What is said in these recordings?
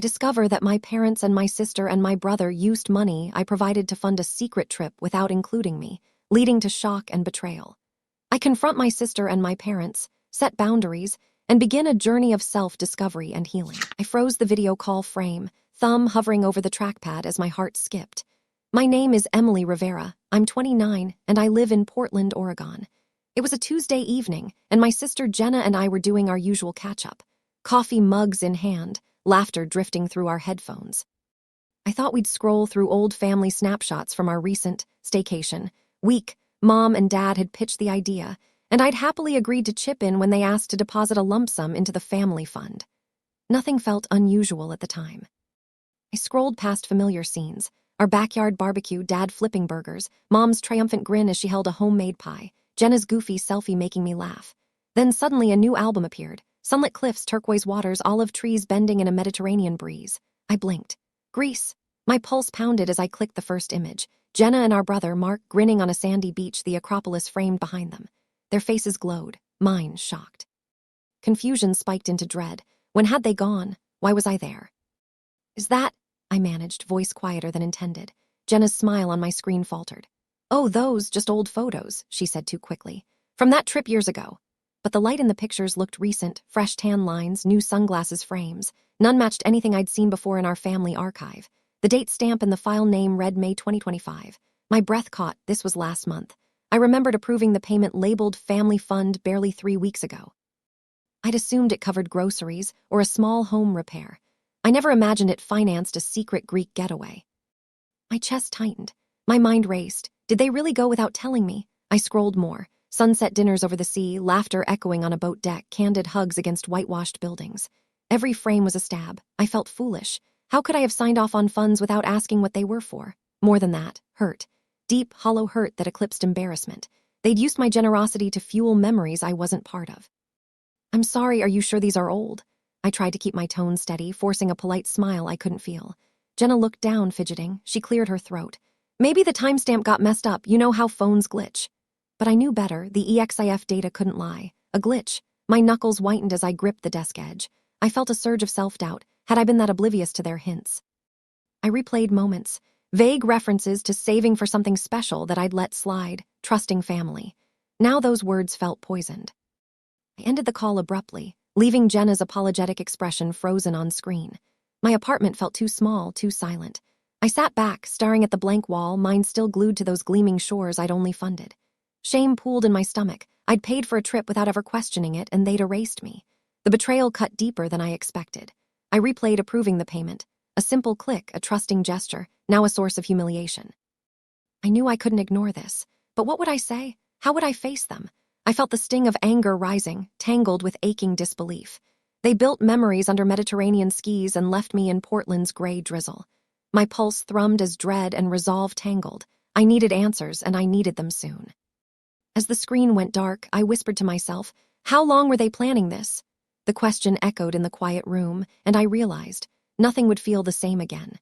I discover that my parents and my sister and my brother used money I provided to fund a secret trip without including me, leading to shock and betrayal. I confront my sister and my parents, set boundaries, and begin a journey of self-discovery and healing. I froze the video call frame, thumb hovering over the trackpad as my heart skipped. My name is Emily Rivera. I'm 29, and I live in Portland, Oregon. It was a Tuesday evening, and my sister Jenna and I were doing our usual catch-up, coffee mugs in hand, laughter drifting through our headphones. I thought we'd scroll through old family snapshots from our recent staycation week. Mom and Dad had pitched the idea, and I'd happily agreed to chip in when they asked to deposit a lump sum into the family fund. Nothing felt unusual at the time. I scrolled past familiar scenes, our backyard barbecue, Dad flipping burgers, Mom's triumphant grin as she held a homemade pie, Jenna's goofy selfie making me laugh. Then suddenly a new album appeared, sunlit cliffs, turquoise waters, olive trees bending in a Mediterranean breeze. I blinked. Greece. My pulse pounded as I clicked the first image. Jenna and our brother, Mark, grinning on a sandy beach, the Acropolis framed behind them. Their faces glowed, mine shocked. Confusion spiked into dread. When had they gone? Why was I there? Is that? I managed, voice quieter than intended. Jenna's smile on my screen faltered. Oh, those, just old photos, she said too quickly. From that trip years ago. But the light in the pictures looked recent, fresh tan lines, new sunglasses frames. None matched anything I'd seen before in our family archive. The date stamp and the file name read May 2025. My breath caught. This was last month. I remembered approving the payment labeled Family Fund barely 3 weeks ago. I'd assumed it covered groceries or a small home repair. I never imagined it financed a secret Greek getaway. My chest tightened. My mind raced. Did they really go without telling me? I scrolled more. Sunset dinners over the sea, laughter echoing on a boat deck, candid hugs against whitewashed buildings. Every frame was a stab. I felt foolish. How could I have signed off on funds without asking what they were for? More than that, hurt. Deep, hollow hurt that eclipsed embarrassment. They'd used my generosity to fuel memories I wasn't part of. I'm sorry, are you sure these are old? I tried to keep my tone steady, forcing a polite smile I couldn't feel. Jenna looked down, fidgeting. She cleared her throat. Maybe the timestamp got messed up. You know how phones glitch. But I knew better. The EXIF data couldn't lie. A glitch. My knuckles whitened as I gripped the desk edge. I felt a surge of self-doubt. Had I been that oblivious to their hints? I replayed moments, vague references to saving for something special that I'd let slide, trusting family. Now those words felt poisoned. I ended the call abruptly, leaving Jenna's apologetic expression frozen on screen. My apartment felt too small, too silent. I sat back, staring at the blank wall, mind still glued to those gleaming shores I'd only funded. Shame pooled in my stomach. I'd paid for a trip without ever questioning it, and they'd erased me. The betrayal cut deeper than I expected. I replayed approving the payment. A simple click, a trusting gesture, now a source of humiliation. I knew I couldn't ignore this. But what would I say? How would I face them? I felt the sting of anger rising, tangled with aching disbelief. They built memories under Mediterranean skis and left me in Portland's gray drizzle. My pulse thrummed as dread and resolve tangled. I needed answers, and I needed them soon. As the screen went dark, I whispered to myself, how long were they planning this? The question echoed in the quiet room, and I realized nothing would feel the same again.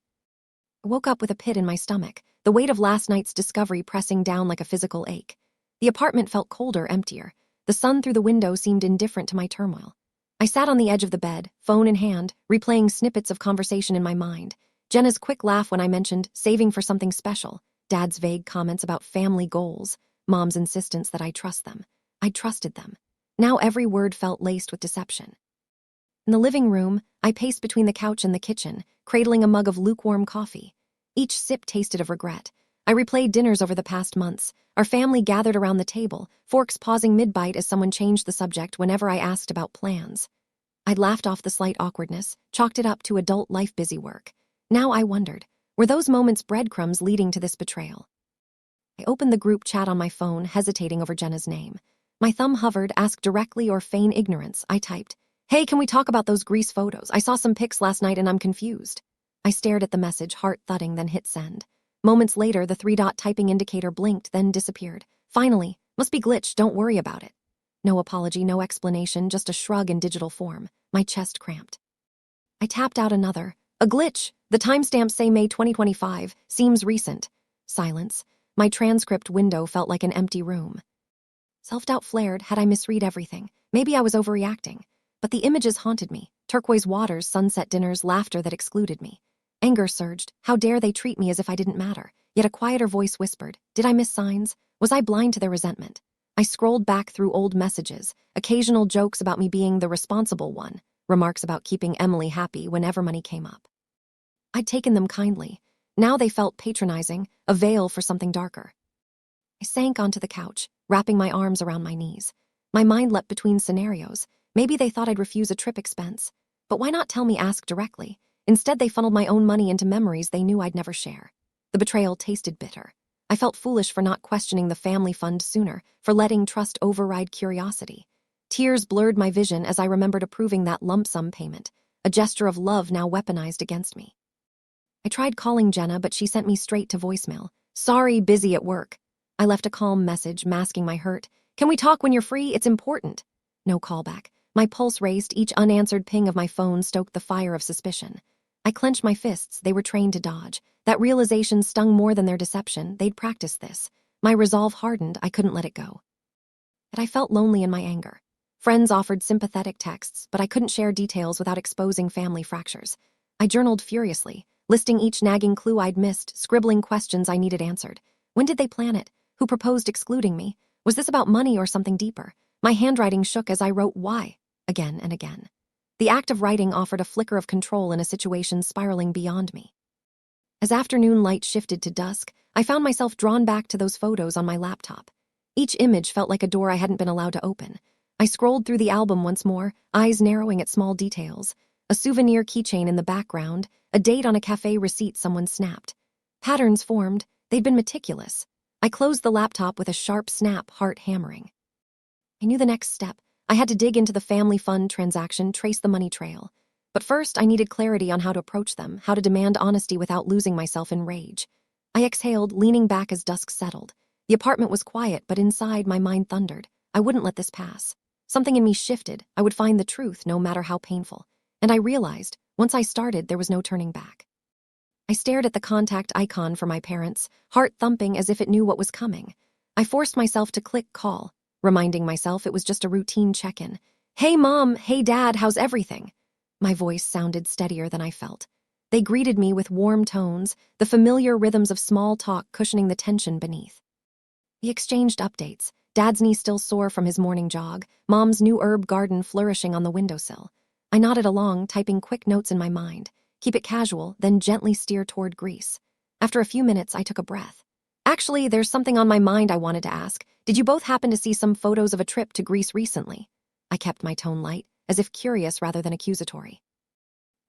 I woke up with a pit in my stomach, the weight of last night's discovery pressing down like a physical ache. The apartment felt colder, emptier. The sun through the window seemed indifferent to my turmoil. I sat on the edge of the bed, phone in hand, replaying snippets of conversation in my mind. Jenna's quick laugh when I mentioned saving for something special, Dad's vague comments about family goals, Mom's insistence that I trust them. I'd trusted them. Now every word felt laced with deception. In the living room, I paced between the couch and the kitchen, cradling a mug of lukewarm coffee. Each sip tasted of regret. I replayed dinners over the past months, our family gathered around the table, forks pausing mid-bite as someone changed the subject whenever I asked about plans. I'd laughed off the slight awkwardness, chalked it up to adult life busy work. Now I wondered, were those moments breadcrumbs leading to this betrayal? I opened the group chat on my phone, hesitating over Jenna's name. My thumb hovered, ask directly or feign ignorance. I typed, hey, can we talk about those Greece photos? I saw some pics last night and I'm confused. I stared at the message, heart thudding, then hit send. Moments later, the 3-dot typing indicator blinked, then disappeared. Finally, must be glitch, don't worry about it. No apology, no explanation, just a shrug in digital form. My chest cramped. I tapped out another. A glitch. The timestamps say May 2025. Seems recent. Silence. My transcript window felt like an empty room. Self-doubt flared. Had I misread everything? Maybe I was overreacting. But the images haunted me. turquoise waters, sunset dinners, laughter that excluded me. Anger surged. How dare they treat me as if I didn't matter? Yet a quieter voice whispered, did I miss signs? Was I blind to their resentment? I scrolled back through old messages, occasional jokes about me being the responsible one, remarks about keeping Emily happy whenever money came up. I'd taken them kindly. Now they felt patronizing, a veil for something darker. I sank onto the couch, wrapping my arms around my knees. My mind leapt between scenarios. Maybe they thought I'd refuse a trip expense. But why not tell me ask directly? Instead, they funneled my own money into memories they knew I'd never share. The betrayal tasted bitter. I felt foolish for not questioning the family fund sooner, for letting trust override curiosity. Tears blurred my vision as I remembered approving that lump sum payment, a gesture of love now weaponized against me. I tried calling Jenna, but she sent me straight to voicemail. Sorry, busy at work. I left a calm message, masking my hurt. Can we talk when you're free? It's important. No callback. My pulse raced, each unanswered ping of my phone stoked the fire of suspicion. I clenched my fists, they were trained to dodge. That realization stung more than their deception, they'd practiced this. My resolve hardened, I couldn't let it go. But I felt lonely in my anger. Friends offered sympathetic texts, but I couldn't share details without exposing family fractures. I journaled furiously, listing each nagging clue I'd missed, scribbling questions I needed answered. When did they plan it? Who proposed excluding me? Was this about money or something deeper? My handwriting shook as I wrote why, again and again. The act of writing offered a flicker of control in a situation spiraling beyond me. As afternoon light shifted to dusk, I found myself drawn back to those photos on my laptop. Each image felt like a door I hadn't been allowed to open. I scrolled through the album once more, eyes narrowing at small details. A souvenir keychain in the background, a date on a cafe receipt someone snapped. Patterns formed, they'd been meticulous. I closed the laptop with a sharp snap, heart hammering. I knew the next step. I had to dig into the family fund transaction, trace the money trail. But first, I needed clarity on how to approach them, how to demand honesty without losing myself in rage. I exhaled, leaning back as dusk settled. The apartment was quiet, but inside, my mind thundered. I wouldn't let this pass. Something in me shifted. I would find the truth, no matter how painful. And I realized, once I started, there was no turning back. I stared at the contact icon for my parents, heart thumping as if it knew what was coming. I forced myself to click call, reminding myself it was just a routine check-in. Hey, Mom, hey, Dad, how's everything? My voice sounded steadier than I felt. They greeted me with warm tones, the familiar rhythms of small talk cushioning the tension beneath. We exchanged updates, Dad's knee still sore from his morning jog, Mom's new herb garden flourishing on the windowsill. I nodded along, typing quick notes in my mind. Keep it casual, then gently steer toward Greece. After a few minutes, I took a breath. Actually, there's something on my mind I wanted to ask. Did you both happen to see some photos of a trip to Greece recently? I kept my tone light, as if curious rather than accusatory.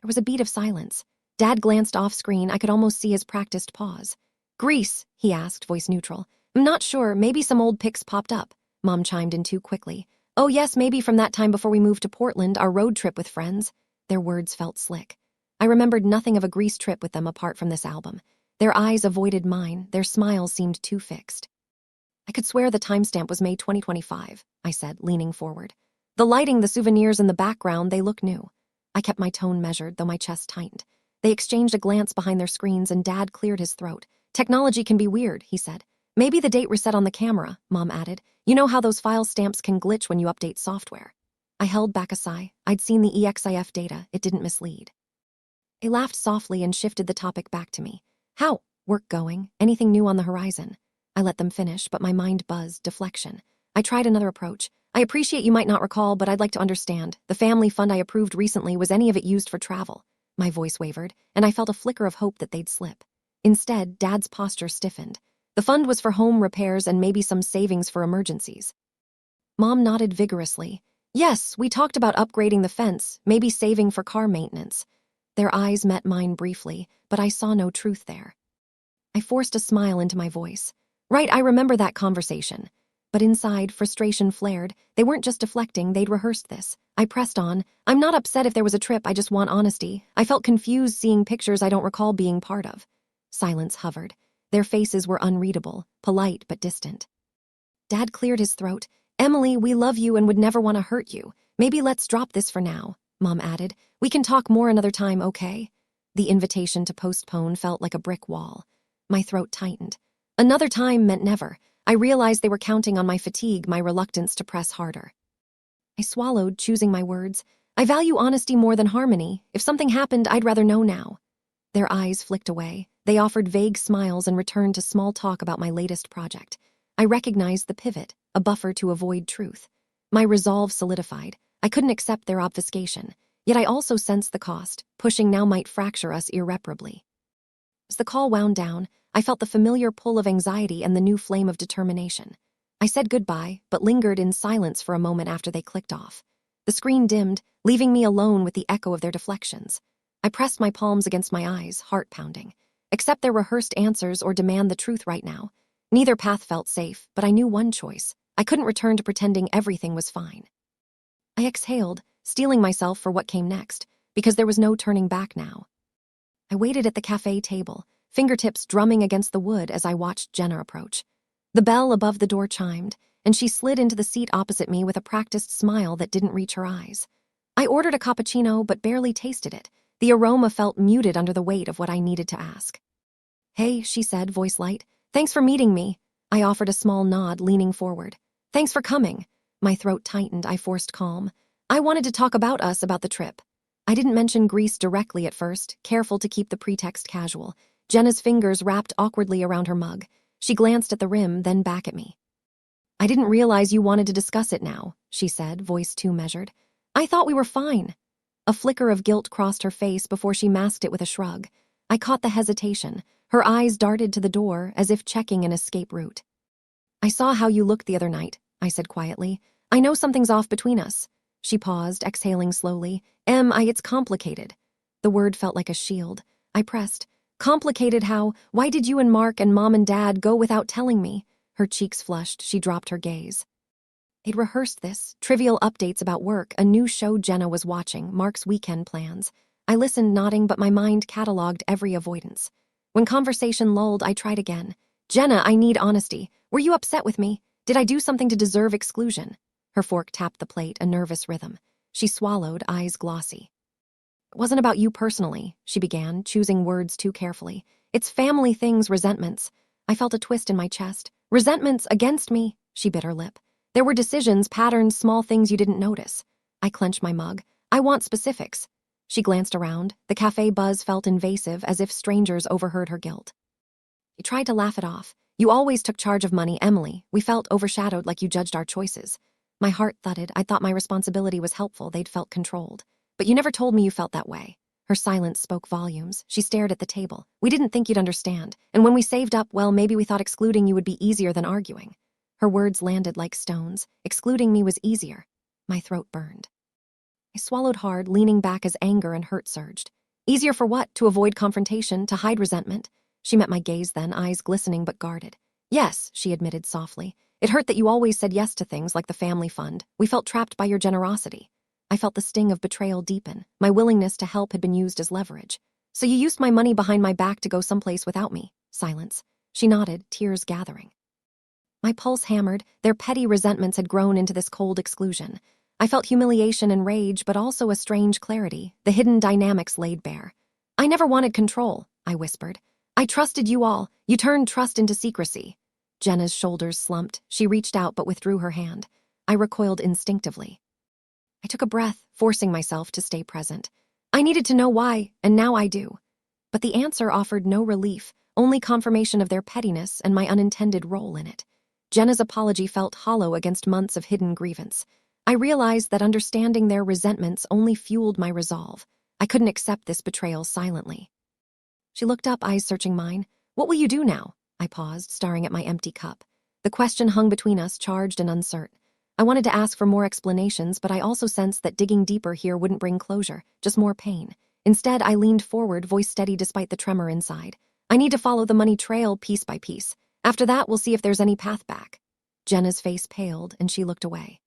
There was a beat of silence. Dad glanced off screen. I could almost see his practiced pause. Greece, he asked, voice neutral. I'm not sure, maybe some old pics popped up. Mom chimed in too quickly. Oh yes, maybe from that time before we moved to Portland, our road trip with friends. Their words felt slick. I remembered nothing of a Greece trip with them apart from this album. Their eyes avoided mine, their smiles seemed too fixed. I could swear the timestamp was May 2025, I said, leaning forward. The lighting, the souvenirs in the background, they look new. I kept my tone measured, though my chest tightened. They exchanged a glance behind their screens and Dad cleared his throat. Technology can be weird, he said. Maybe the date reset on the camera, Mom added. You know how those file stamps can glitch when you update software. I held back a sigh. I'd seen the EXIF data, it didn't mislead. They laughed softly and shifted the topic back to me. How? Work going? Anything new on the horizon? I let them finish, but my mind buzzed, deflection. I tried another approach. I appreciate you might not recall, but I'd like to understand. The family fund I approved recently, was any of it used for travel? My voice wavered, and I felt a flicker of hope that they'd slip. Instead, Dad's posture stiffened. The fund was for home repairs and maybe some savings for emergencies. Mom nodded vigorously. Yes, we talked about upgrading the fence, maybe saving for car maintenance. Their eyes met mine briefly, but I saw no truth there. I forced a smile into my voice. Right, I remember that conversation. But inside, frustration flared. They weren't just deflecting, they'd rehearsed this. I pressed on. I'm not upset if there was a trip, I just want honesty. I felt confused seeing pictures I don't recall being part of. Silence hovered. Their faces were unreadable, polite but distant. Dad cleared his throat. Emily, we love you and would never want to hurt you. Maybe let's drop this for now, Mom added. We can talk more another time, okay? The invitation to postpone felt like a brick wall. My throat tightened. Another time meant never. I realized they were counting on my fatigue, my reluctance to press harder. I swallowed, choosing my words. I value honesty more than harmony. If something happened, I'd rather know now. Their eyes flicked away. They offered vague smiles and returned to small talk about my latest project. I recognized the pivot, a buffer to avoid truth. My resolve solidified. I couldn't accept their obfuscation. Yet I also sensed the cost. Pushing now might fracture us irreparably. As the call wound down, I felt the familiar pull of anxiety and the new flame of determination. I said goodbye, but lingered in silence for a moment after they clicked off. The screen dimmed, leaving me alone with the echo of their deflections. I pressed my palms against my eyes, heart pounding. Accept their rehearsed answers or demand the truth right now. Neither path felt safe, but I knew one choice. I couldn't return to pretending everything was fine. I exhaled, steeling myself for what came next, because there was no turning back now. I waited at the cafe table, fingertips drumming against the wood as I watched Jenna approach. The bell above the door chimed, and she slid into the seat opposite me with a practiced smile that didn't reach her eyes. I ordered a cappuccino but barely tasted it. The aroma felt muted under the weight of what I needed to ask. "Hey," she said, voice light. "Thanks for meeting me." I offered a small nod, leaning forward. "Thanks for coming." My throat tightened, I forced calm. "I wanted to talk about the trip." I didn't mention Greece directly at first, careful to keep the pretext casual. Jenna's fingers wrapped awkwardly around her mug. She glanced at the rim, then back at me. "I didn't realize you wanted to discuss it now," she said, voice too measured. "I thought we were fine." A flicker of guilt crossed her face before she masked it with a shrug. I caught the hesitation. Her eyes darted to the door, as if checking an escape route. "I saw how you looked the other night," I said quietly. "I know something's off between us." She paused, exhaling slowly. It's complicated." The word felt like a shield. I pressed. "Complicated how? Why did you and Mark and Mom and Dad go without telling me?" Her cheeks flushed, she dropped her gaze. They'd rehearsed this, trivial updates about work, a new show Jenna was watching, Mark's weekend plans. I listened, nodding, but my mind cataloged every avoidance. When conversation lulled, I tried again. "Jenna, I need honesty. Were you upset with me? Did I do something to deserve exclusion?" Her fork tapped the plate, a nervous rhythm. She swallowed, eyes glossy. "It wasn't about you personally," she began, choosing words too carefully. "It's family things, resentments." I felt a twist in my chest. "Resentments against me?" She bit her lip. "There were decisions, patterns, small things you didn't notice." I clenched my mug. "I want specifics." She glanced around. The cafe buzz felt invasive, as if strangers overheard her guilt. She tried to laugh it off. "You always took charge of money, Emily. We felt overshadowed, like you judged our choices." My heart thudded. I thought my responsibility was helpful. They'd felt controlled. "But you never told me you felt that way." Her silence spoke volumes. She stared at the table. "We didn't think you'd understand. And when we saved up, well, maybe we thought excluding you would be easier than arguing." Her words landed like stones. Excluding me was easier. My throat burned. I swallowed hard, leaning back as anger and hurt surged. "Easier for what? To avoid confrontation? To hide resentment?" She met my gaze then, eyes glistening but guarded. "Yes," she admitted softly. "It hurt that you always said yes to things like the family fund. We felt trapped by your generosity." I felt the sting of betrayal deepen. My willingness to help had been used as leverage. "So you used my money behind my back to go someplace without me?" Silence. She nodded, tears gathering. My pulse hammered. Their petty resentments had grown into this cold exclusion. I felt humiliation and rage, but also a strange clarity, the hidden dynamics laid bare. "I never wanted control," I whispered. "I trusted you all. You turned trust into secrecy." Jenna's shoulders slumped. She reached out but withdrew her hand. I recoiled instinctively. I took a breath, forcing myself to stay present. I needed to know why, and now I do. But the answer offered no relief, only confirmation of their pettiness and my unintended role in it. Jenna's apology felt hollow against months of hidden grievance. I realized that understanding their resentments only fueled my resolve. I couldn't accept this betrayal silently. She looked up, eyes searching mine. "What will you do now?" I paused, staring at my empty cup. The question hung between us, charged and uncertain. I wanted to ask for more explanations, but I also sensed that digging deeper here wouldn't bring closure, just more pain. Instead, I leaned forward, voice steady despite the tremor inside. "I need to follow the money trail piece by piece. After that, we'll see if there's any path back." Jenna's face paled, and she looked away.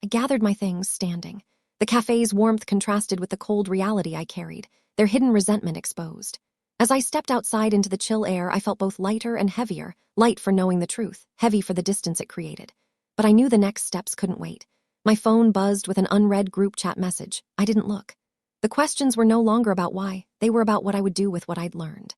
I gathered my things, standing. The cafe's warmth contrasted with the cold reality I carried, their hidden resentment exposed. As I stepped outside into the chill air, I felt both lighter and heavier, light for knowing the truth, heavy for the distance it created. But I knew the next steps couldn't wait. My phone buzzed with an unread group chat message. I didn't look. The questions were no longer about why, they were about what I would do with what I'd learned.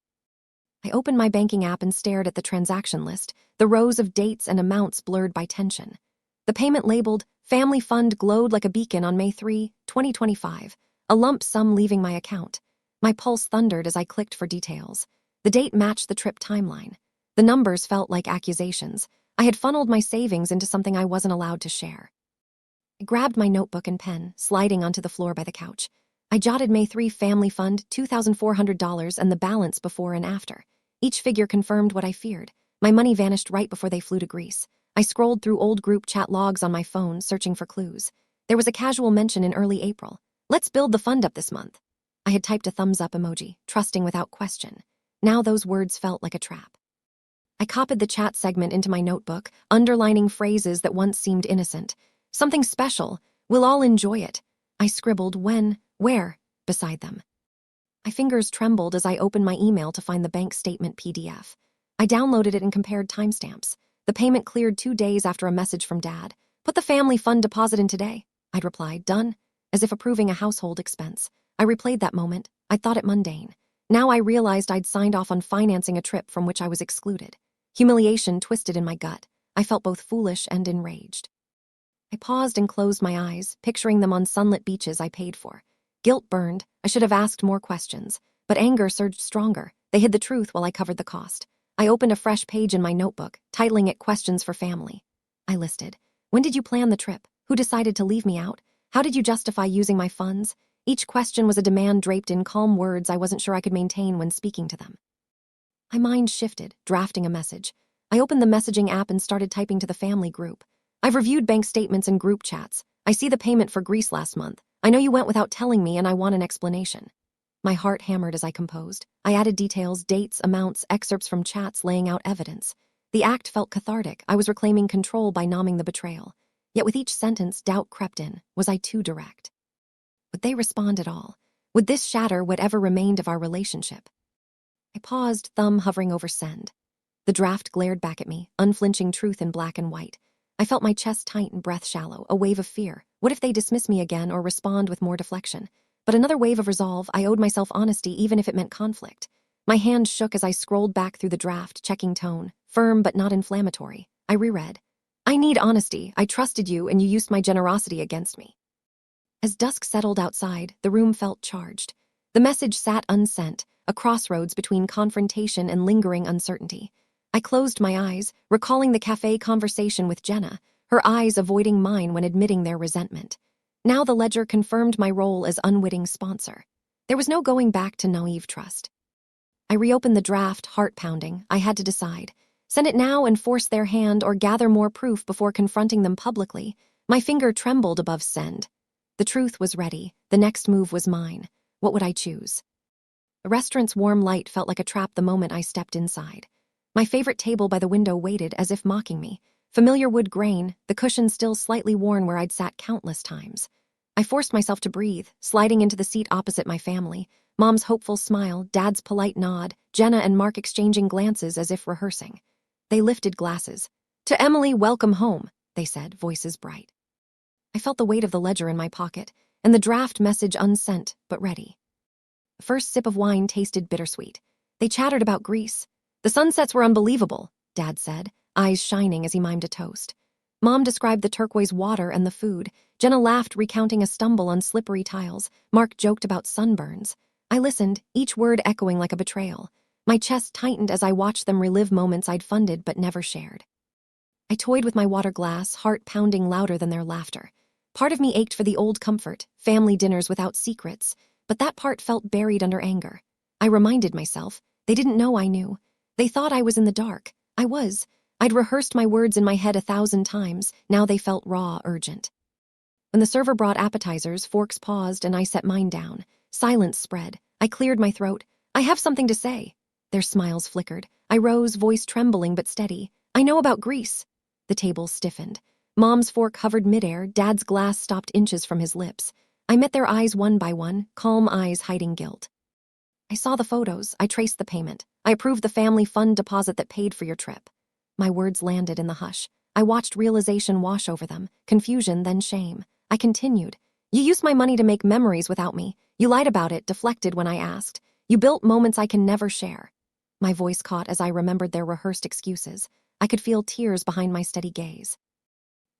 I opened my banking app and stared at the transaction list, the rows of dates and amounts blurred by tension. The payment labeled Family Fund glowed like a beacon on May 3, 2025, a lump sum leaving my account. My pulse thundered as I clicked for details. The date matched the trip timeline. The numbers felt like accusations. I had funneled my savings into something I wasn't allowed to share. I grabbed my notebook and pen, sliding onto the floor by the couch. I jotted May 3 Family Fund, $2,400 and the balance before and after. Each figure confirmed what I feared. My money vanished right before they flew to Greece. I scrolled through old group chat logs on my phone, searching for clues. There was a casual mention in early April. Let's build the fund up this month. I had typed a thumbs up emoji, trusting without question. Now those words felt like a trap. I copied the chat segment into my notebook, underlining phrases that once seemed innocent. Something special. We'll all enjoy it. I scribbled when, where, beside them. My fingers trembled as I opened my email to find the bank statement PDF. I downloaded it and compared timestamps. The payment cleared 2 days after a message from Dad. Put the family fund deposit in today. I'd replied, done, as if approving a household expense. I replayed that moment. I thought it mundane. Now I realized I'd signed off on financing a trip from which I was excluded. Humiliation twisted in my gut. I felt both foolish and enraged. I paused and closed my eyes, picturing them on sunlit beaches I paid for. Guilt burned. I should have asked more questions. But anger surged stronger. They hid the truth while I covered the cost. I opened a fresh page in my notebook, titling it Questions for Family. I listed, when did you plan the trip? Who decided to leave me out? How did you justify using my funds? Each question was a demand draped in calm words I wasn't sure I could maintain when speaking to them. My mind shifted, drafting a message. I opened the messaging app and started typing to the family group. I've reviewed bank statements and group chats. I see the payment for Greece last month. I know you went without telling me and I want an explanation. My heart hammered as I composed. I added details, dates, amounts, excerpts from chats laying out evidence. The act felt cathartic. I was reclaiming control by numbing the betrayal. Yet with each sentence, doubt crept in. Was I too direct? Would they respond at all? Would this shatter whatever remained of our relationship? I paused, thumb hovering over send. The draft glared back at me, unflinching truth in black and white. I felt my chest tight and breath shallow, a wave of fear. What if they dismiss me again or respond with more deflection? But another wave of resolve. I owed myself honesty even if it meant conflict. My hand shook as I scrolled back through the draft, checking tone. Firm but not inflammatory. I reread. I need honesty. I trusted you and you used my generosity against me. As dusk settled outside, the room felt charged. The message sat unsent, a crossroads between confrontation and lingering uncertainty. I closed my eyes, recalling the cafe conversation with Jenna, her eyes avoiding mine when admitting their resentment. Now the ledger confirmed my role as unwitting sponsor. There was no going back to naive trust. I reopened the draft, heart pounding. I had to decide. Send it now and force their hand or gather more proof before confronting them publicly. My finger trembled above send. The truth was ready. The next move was mine. What would I choose? The restaurant's warm light felt like a trap the moment I stepped inside. My favorite table by the window waited as if mocking me. Familiar wood grain, the cushion still slightly worn where I'd sat countless times. I forced myself to breathe, sliding into the seat opposite my family. Mom's hopeful smile, Dad's polite nod, Jenna and Mark exchanging glances as if rehearsing. They lifted glasses. To Emily, welcome home, they said, voices bright. I felt the weight of the ledger in my pocket, and the draft message unsent, but ready. The first sip of wine tasted bittersweet. They chattered about Greece. The sunsets were unbelievable, Dad said, eyes shining as he mimed a toast. Mom described the turquoise water and the food. Jenna laughed, recounting a stumble on slippery tiles. Mark joked about sunburns. I listened, each word echoing like a betrayal. My chest tightened as I watched them relive moments I'd funded but never shared. I toyed with my water glass, heart pounding louder than their laughter. Part of me ached for the old comfort, family dinners without secrets, but that part felt buried under anger. I reminded myself, they didn't know I knew. They thought I was in the dark. I was. I'd rehearsed my words in my head 1,000 times. Now they felt raw, urgent. When the server brought appetizers, forks paused and I set mine down. Silence spread. I cleared my throat. I have something to say. Their smiles flickered. I rose, voice trembling but steady. I know about Greece. The table stiffened. Mom's fork hovered midair. Dad's glass stopped inches from his lips. I met their eyes one by one, calm eyes hiding guilt. I saw the photos. I traced the payment. I approved the family fund deposit that paid for your trip. My words landed in the hush. I watched realization wash over them, confusion, then shame. I continued. You used my money to make memories without me. You lied about it, deflected when I asked. You built moments I can never share. My voice caught as I remembered their rehearsed excuses. I could feel tears behind my steady gaze.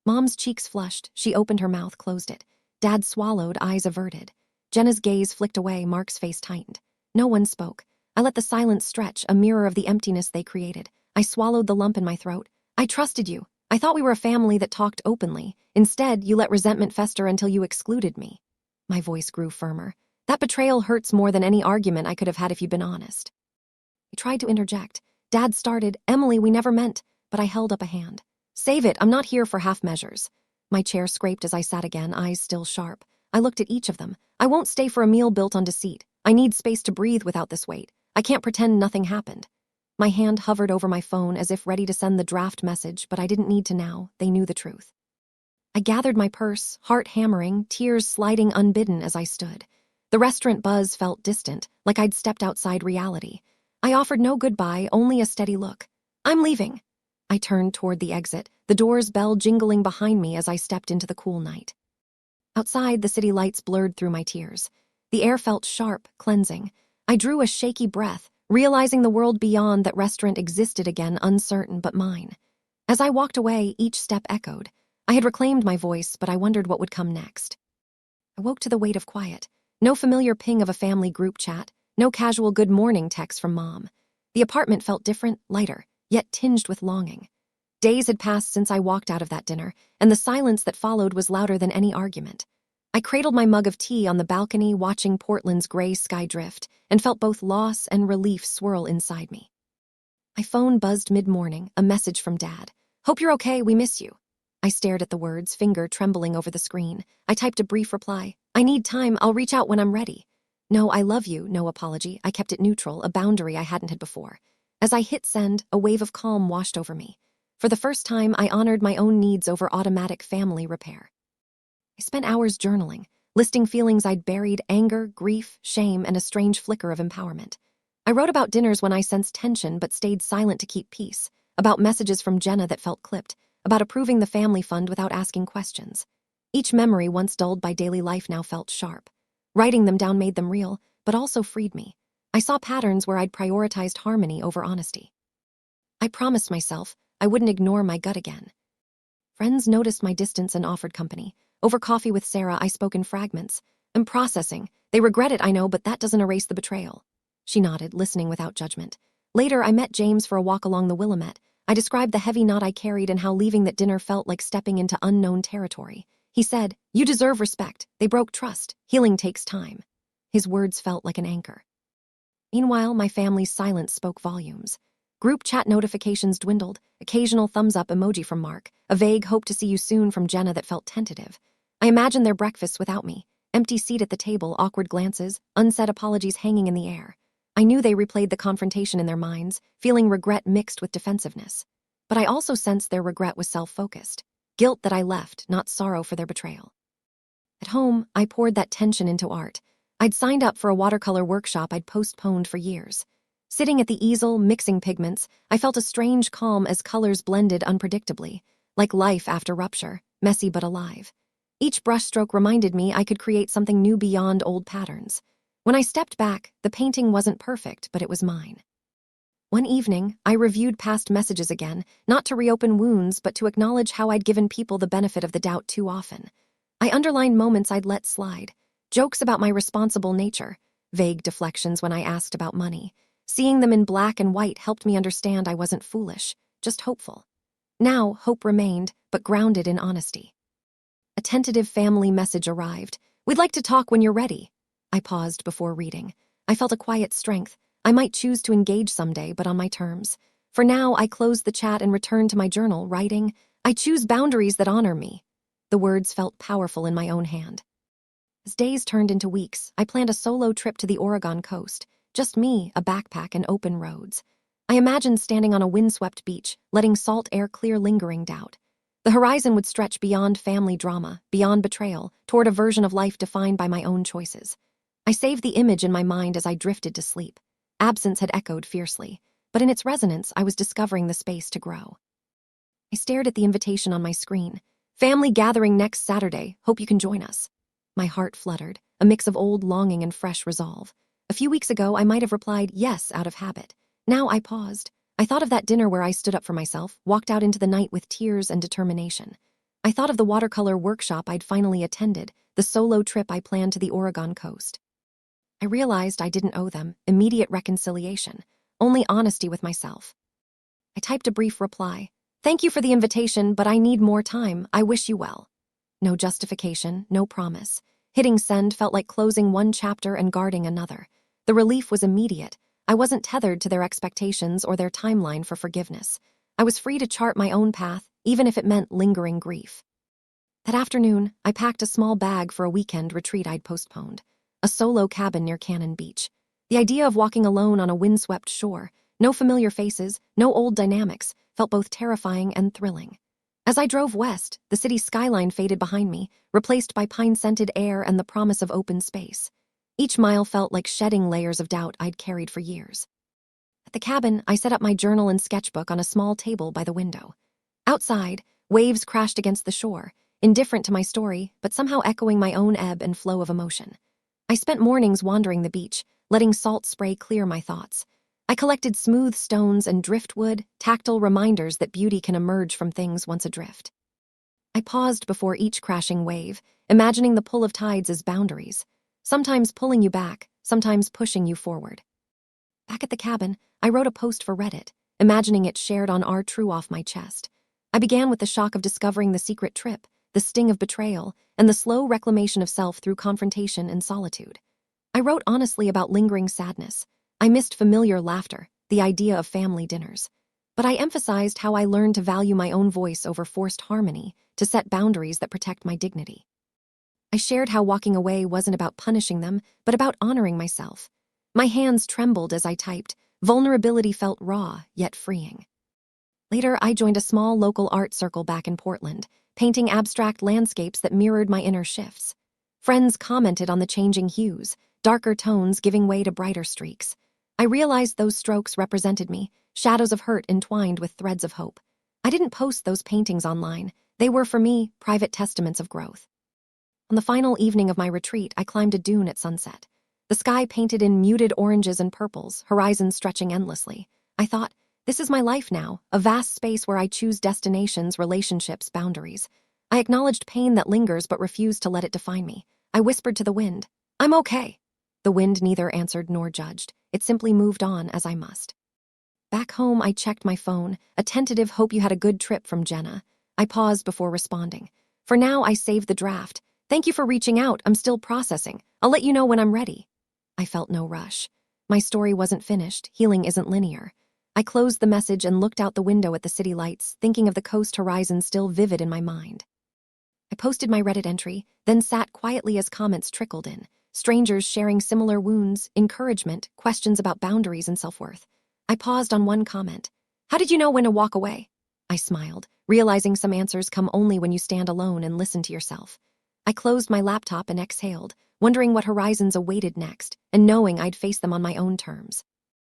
Mom's cheeks flushed. She opened her mouth, closed it. Dad swallowed, eyes averted. Jenna's gaze flicked away, Mark's face tightened. No one spoke. I let the silence stretch, a mirror of the emptiness they created. I swallowed the lump in my throat. I trusted you. I thought we were a family that talked openly. Instead, you let resentment fester until you excluded me. My voice grew firmer. That betrayal hurts more than any argument I could have had if you'd been honest. I tried to interject. Dad started, Emily, we never meant, but I held up a hand. Save it, I'm not here for half measures. My chair scraped as I sat again, eyes still sharp. I looked at each of them. I won't stay for a meal built on deceit. I need space to breathe without this weight. I can't pretend nothing happened. My hand hovered over my phone as if ready to send the draft message, but I didn't need to now. They knew the truth. I gathered my purse, heart hammering, tears sliding unbidden as I stood. The restaurant buzz felt distant, like I'd stepped outside reality. I offered no goodbye, only a steady look. I'm leaving. I turned toward the exit, the door's bell jingling behind me as I stepped into the cool night. Outside, the city lights blurred through my tears. The air felt sharp, cleansing. I drew a shaky breath, realizing the world beyond that restaurant existed again, uncertain but mine. As I walked away, each step echoed. I had reclaimed my voice, but I wondered what would come next. I woke to the weight of quiet. No familiar ping of a family group chat, no casual good morning text from Mom. The apartment felt different, lighter, yet tinged with longing. Days had passed since I walked out of that dinner, and the silence that followed was louder than any argument. I cradled my mug of tea on the balcony, watching Portland's gray sky drift, and felt both loss and relief swirl inside me. My phone buzzed mid-morning, a message from Dad. Hope you're okay, we miss you. I stared at the words, finger trembling over the screen. I typed a brief reply. I need time, I'll reach out when I'm ready. No, I love you, no apology. I kept it neutral, a boundary I hadn't had before. As I hit send, a wave of calm washed over me. For the first time, I honored my own needs over automatic family repair. I spent hours journaling, listing feelings I'd buried, anger, grief, shame, and a strange flicker of empowerment. I wrote about dinners when I sensed tension but stayed silent to keep peace, about messages from Jenna that felt clipped, about approving the family fund without asking questions. Each memory, once dulled by daily life, now felt sharp. Writing them down made them real, but also freed me. I saw patterns where I'd prioritized harmony over honesty. I promised myself I wouldn't ignore my gut again. Friends noticed my distance and offered company. Over coffee with Sarah, I spoke in fragments. I'm processing. They regret it, I know, but that doesn't erase the betrayal. She nodded, listening without judgment. Later, I met James for a walk along the Willamette. I described the heavy knot I carried and how leaving that dinner felt like stepping into unknown territory. He said, "You deserve respect. They broke trust. Healing takes time." His words felt like an anchor. Meanwhile, my family's silence spoke volumes. Group chat notifications dwindled, occasional thumbs-up emoji from Mark, a vague hope to see you soon from Jenna that felt tentative. I imagined their breakfasts without me, empty seat at the table, awkward glances, unsaid apologies hanging in the air. I knew they replayed the confrontation in their minds, feeling regret mixed with defensiveness. But I also sensed their regret was self-focused, guilt that I left, not sorrow for their betrayal. At home, I poured that tension into art. I'd signed up for a watercolor workshop I'd postponed for years. Sitting at the easel, mixing pigments, I felt a strange calm as colors blended unpredictably, like life after rupture, messy but alive. Each brushstroke reminded me I could create something new beyond old patterns. When I stepped back, the painting wasn't perfect, but it was mine. One evening, I reviewed past messages again, not to reopen wounds, but to acknowledge how I'd given people the benefit of the doubt too often. I underlined moments I'd let slide, jokes about my responsible nature, vague deflections when I asked about money. Seeing them in black and white helped me understand I wasn't foolish, just hopeful. Now, hope remained, but grounded in honesty. A tentative family message arrived. "We'd like to talk when you're ready." I paused before reading. I felt a quiet strength. I might choose to engage someday, but on my terms. For now, I closed the chat and returned to my journal, writing, "I choose boundaries that honor me." The words felt powerful in my own hand. As days turned into weeks, I planned a solo trip to the Oregon coast. Just me, a backpack, and open roads. I imagined standing on a windswept beach, letting salt air clear lingering doubt. The horizon would stretch beyond family drama, beyond betrayal, toward a version of life defined by my own choices. I saved the image in my mind as I drifted to sleep. Absence had echoed fiercely, but in its resonance, I was discovering the space to grow. I stared at the invitation on my screen. "Family gathering next Saturday. Hope you can join us." My heart fluttered, a mix of old longing and fresh resolve. A few weeks ago, I might have replied yes out of habit. Now I paused. I thought of that dinner where I stood up for myself, walked out into the night with tears and determination. I thought of the watercolor workshop I'd finally attended, the solo trip I planned to the Oregon coast. I realized I didn't owe them immediate reconciliation, only honesty with myself. I typed a brief reply. Thank you for the invitation, but I need more time. I wish you well. No justification, no promise. Hitting send felt like closing one chapter and guarding another. The relief was immediate. I wasn't tethered to their expectations or their timeline for forgiveness. I was free to chart my own path, even if it meant lingering grief. That afternoon, I packed a small bag for a weekend retreat I'd postponed. A solo cabin near Cannon Beach. The idea of walking alone on a windswept shore, no familiar faces, no old dynamics, felt both terrifying and thrilling. As I drove west, the city's skyline faded behind me, replaced by pine-scented air and the promise of open space. Each mile felt like shedding layers of doubt I'd carried for years. At the cabin, I set up my journal and sketchbook on a small table by the window. Outside, waves crashed against the shore, indifferent to my story, but somehow echoing my own ebb and flow of emotion. I spent mornings wandering the beach, letting salt spray clear my thoughts. I collected smooth stones and driftwood, tactile reminders that beauty can emerge from things once adrift. I paused before each crashing wave, imagining the pull of tides as boundaries, sometimes pulling you back, sometimes pushing you forward. Back at the cabin, I wrote a post for Reddit, imagining it shared on r/true off my chest. I began with the shock of discovering the secret trip, the sting of betrayal, and the slow reclamation of self through confrontation and solitude. I wrote honestly about lingering sadness. I missed familiar laughter, the idea of family dinners. But I emphasized how I learned to value my own voice over forced harmony, to set boundaries that protect my dignity. I shared how walking away wasn't about punishing them, but about honoring myself. My hands trembled as I typed. Vulnerability felt raw, yet freeing. Later, I joined a small local art circle back in Portland, painting abstract landscapes that mirrored my inner shifts. Friends commented on the changing hues, darker tones giving way to brighter streaks. I realized those strokes represented me, shadows of hurt entwined with threads of hope. I didn't post those paintings online. They were, for me, private testaments of growth. On the final evening of my retreat, I climbed a dune at sunset. The sky painted in muted oranges and purples, horizons stretching endlessly. I thought, this is my life now, a vast space where I choose destinations, relationships, boundaries. I acknowledged pain that lingers but refused to let it define me. I whispered to the wind, I'm okay. The wind neither answered nor judged. It simply moved on as I must. Back home, I checked my phone, a tentative hope you had a good trip from Jenna. I paused before responding. For now, I saved the draft. Thank you for reaching out. I'm still processing. I'll let you know when I'm ready. I felt no rush. My story wasn't finished. Healing isn't linear. I closed the message and looked out the window at the city lights, thinking of the coast horizon still vivid in my mind. I posted my Reddit entry, then sat quietly as comments trickled in. Strangers sharing similar wounds, encouragement, questions about boundaries and self-worth. I paused on one comment. How did you know when to walk away? I smiled, realizing some answers come only when you stand alone and listen to yourself. I closed my laptop and exhaled, wondering what horizons awaited next, and knowing I'd face them on my own terms.